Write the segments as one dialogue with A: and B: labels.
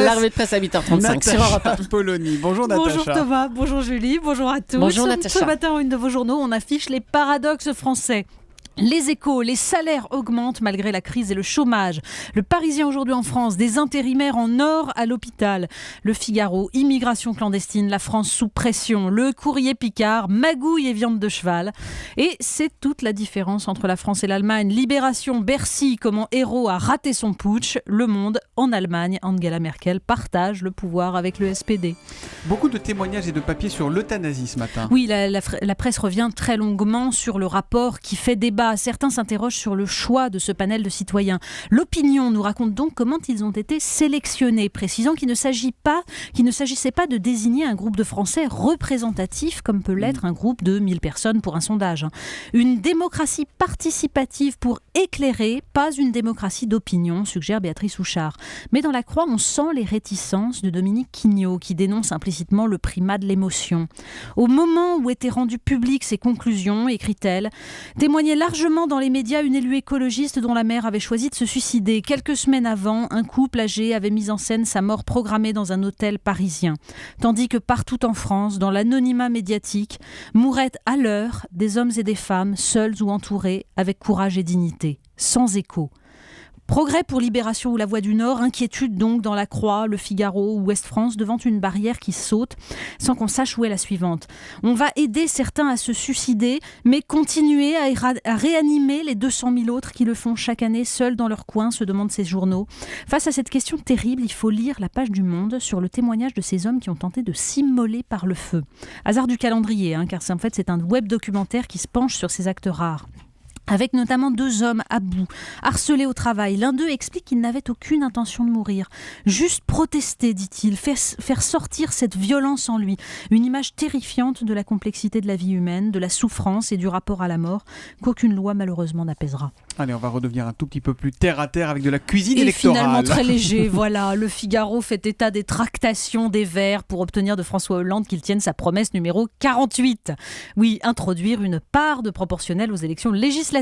A: La revue de presse à 8h35 sur Europe 1.
B: Polony. Bonjour Natacha.
C: Bonjour Thomas, bonjour Julie, bonjour à tous.
A: Bonjour Natacha.
C: Ce matin, en une de vos journaux, on affiche les paradoxes français. Les Échos, les salaires augmentent malgré la crise et le chômage. Le Parisien aujourd'hui en France, des intérimaires en or à l'hôpital. Le Figaro, immigration clandestine, la France sous pression. Le Courrier Picard, magouille et viande de cheval. Et c'est toute la différence entre la France et l'Allemagne. Libération, Bercy, comment Hérault a raté son putsch. Le Monde, en Allemagne, Angela Merkel partage le pouvoir avec le SPD.
B: Beaucoup de témoignages et de papiers sur l'euthanasie ce matin.
C: Oui, la presse revient très longuement sur le rapport qui fait débat. Certains s'interrogent sur le choix de ce panel de citoyens. L'Opinion nous raconte donc comment ils ont été sélectionnés, précisant qu'il ne s'agissait pas de désigner un groupe de Français représentatif comme peut l'être un groupe de 1000 personnes pour un sondage. Une démocratie participative pour éclairer, pas une démocratie d'opinion, suggère Béatrice Houchard. Mais dans la Croix, on sent les réticences de Dominique Quignot qui dénonce implicitement le primat de l'émotion. Au moment où étaient rendues publiques ses conclusions, écrit-elle, témoignait largement dans les médias une élue écologiste dont la mère avait choisi de se suicider. Quelques semaines avant, un couple âgé avait mis en scène sa mort programmée dans un hôtel parisien. Tandis que partout en France, dans l'anonymat médiatique, mouraient à l'heure des hommes et des femmes, seuls ou entourés, avec courage et dignité, sans écho. Progrès pour Libération ou La Voix du Nord, inquiétude donc dans La Croix, Le Figaro ou Ouest France devant une barrière qui saute sans qu'on sache où est la suivante. On va aider certains à se suicider, mais continuer à réanimer les 200 000 autres qui le font chaque année seuls dans leur coin, se demandent ces journaux. Face à cette question terrible, il faut lire la page du Monde sur le témoignage de ces hommes qui ont tenté de s'immoler par le feu. Hasard du calendrier, car c'est un web documentaire qui se penche sur ces actes rares. Avec notamment 2 hommes à bout, harcelés au travail. L'un d'eux explique qu'il n'avait aucune intention de mourir. Juste protester, dit-il, faire sortir cette violence en lui. Une image terrifiante de la complexité de la vie humaine, de la souffrance et du rapport à la mort, qu'aucune loi malheureusement n'apaisera.
B: Allez, on va redevenir un tout petit peu plus terre à terre avec de la cuisine électorale.
C: Et finalement très léger, voilà. Le Figaro fait état des tractations des Verts pour obtenir de François Hollande qu'il tienne sa promesse numéro 48. Oui, introduire une part de proportionnelle aux élections législatives.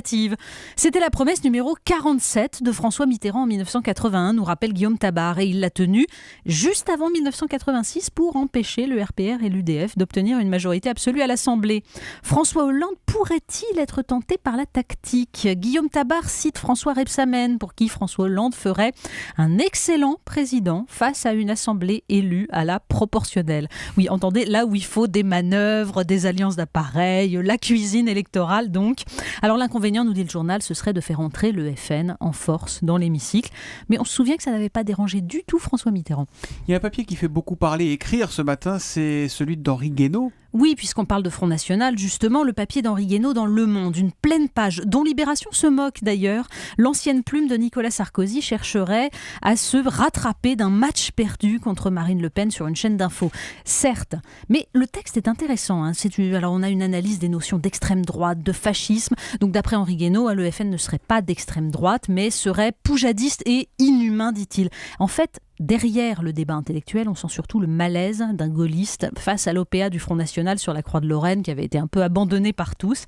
C: C'était la promesse numéro 47 de François Mitterrand en 1981, nous rappelle Guillaume Tabar. Et il l'a tenue juste avant 1986 pour empêcher le RPR et l'UDF d'obtenir une majorité absolue à l'Assemblée. François Hollande pourrait-il être tenté par la tactique ? Guillaume Tabar cite François Rebsamen, pour qui François Hollande ferait un excellent président face à une assemblée élue à la proportionnelle. Oui, entendez, là où il faut des manœuvres, des alliances d'appareils, la cuisine électorale donc. Alors l'inconvénient, nous dit le journal, ce serait de faire entrer le FN en force dans l'hémicycle. Mais on se souvient que ça n'avait pas dérangé du tout François Mitterrand.
B: Il y a un papier qui fait beaucoup parler et écrire ce matin, c'est celui d'Henri Guénaud.
C: Oui, puisqu'on parle de Front National, justement, le papier d'Henri Guénaud dans Le Monde, une pleine page, dont Libération se moque d'ailleurs. L'ancienne plume de Nicolas Sarkozy chercherait à se rattraper d'un match perdu contre Marine Le Pen sur une chaîne d'infos. Certes, mais le texte est intéressant. Alors on a une analyse des notions d'extrême droite, de fascisme. Donc d'après Henri Guénaud, le FN ne serait pas d'extrême droite, mais serait poujadiste et inhumain, dit-il. En fait, derrière le débat intellectuel, on sent surtout le malaise d'un gaulliste face à l'OPA du Front National sur la Croix de Lorraine qui avait été un peu abandonné par tous.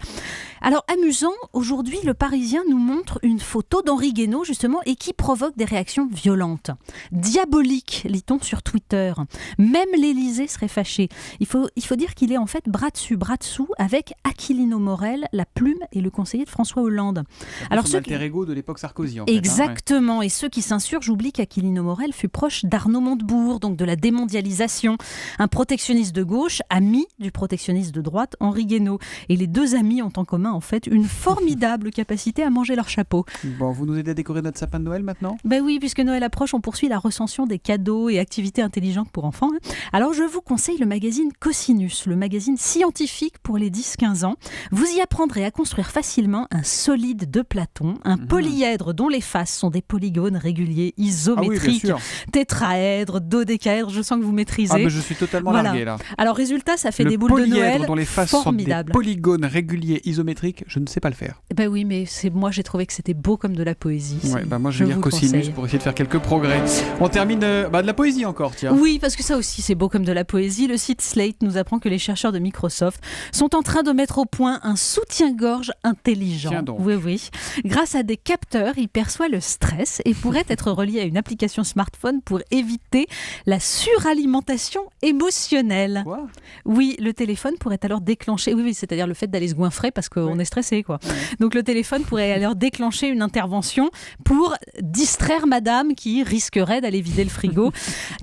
C: Alors amusant, aujourd'hui le Parisien nous montre une photo d'Henri Guénaud justement et qui provoque des réactions violentes. Diabolique, lit-on sur Twitter. Même l'Élysée serait fâché. Il faut dire qu'il est en fait bras dessus, bras dessous avec Aquilino Morel, la plume et le conseiller de François Hollande.
B: Alors son alter ego de l'époque Sarkozy en fait.
C: Exactement, et ceux qui s'insurgent oublient qu'Aquilino Morel fut proche d'Arnaud Montebourg, donc de la démondialisation. Un protectionniste de gauche, ami du protectionniste de droite, Henri Guénaud. Et les 2 amis ont en commun, en fait, une formidable capacité à manger leur chapeau.
B: Bon, vous nous aidez à décorer notre sapin de Noël maintenant ?
C: Ben oui, puisque Noël approche, on poursuit la recension des cadeaux et activités intelligentes pour enfants. Alors, je vous conseille le magazine Cosinus, le magazine scientifique pour les 10-15 ans. Vous y apprendrez à construire facilement un solide de Platon, un polyèdre dont les faces sont des polygones réguliers isométriques.
B: Ah oui,
C: tétraèdre, dodécaèdre, je sens que vous maîtrisez.
B: Ah mais je suis totalement largué là.
C: Alors résultat, ça fait des boules de Noël
B: dont les faces
C: formidables.
B: Sont des polygones réguliers isométriques, je ne sais pas le faire.
C: Ben oui, mais moi j'ai trouvé que c'était beau comme de la poésie.
B: Ouais, moi je vais lire Cosinus pour essayer de faire quelques progrès. On termine de la poésie encore, tiens.
C: Oui, parce que ça aussi c'est beau comme de la poésie. Le site Slate nous apprend que les chercheurs de Microsoft sont en train de mettre au point un soutien-gorge intelligent.
B: Tiens donc.
C: Oui. Grâce à des capteurs, il perçoit le stress et pourrait être relié à une application smartphone téléphone pour éviter la suralimentation émotionnelle.
B: Quoi ?
C: Oui, le téléphone pourrait alors déclencher, oui, c'est-à-dire le fait d'aller se goinfrer parce qu'on est stressé, quoi.
B: Ouais.
C: Donc le téléphone pourrait alors déclencher une intervention pour distraire madame qui risquerait d'aller vider le frigo.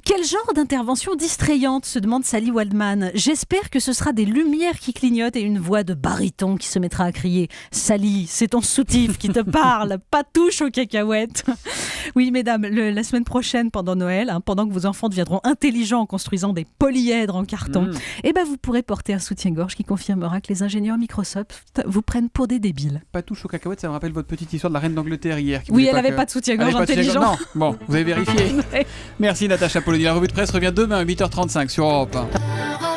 C: Quel genre d'intervention distrayante, se demande Sally Waldman. J'espère que ce sera des lumières qui clignotent et une voix de baryton qui se mettra à crier « Sally, c'est ton soutif qui te parle, pas touche aux cacahuètes !» Oui, mesdames, la semaine prochaine, pendant Noël, pendant que vos enfants deviendront intelligents en construisant des polyèdres en carton, vous pourrez porter un soutien-gorge qui confirmera que les ingénieurs Microsoft vous prennent pour des débiles.
B: Pas touche aux cacahuètes, ça me rappelle votre petite histoire de la reine d'Angleterre hier.
C: Oui, elle n'avait pas de soutien-gorge intelligent.
B: Non, bon, vous avez vérifié.
C: Ouais.
B: Merci Natacha Polony. La revue de presse revient demain à 8h35 sur Europe 1.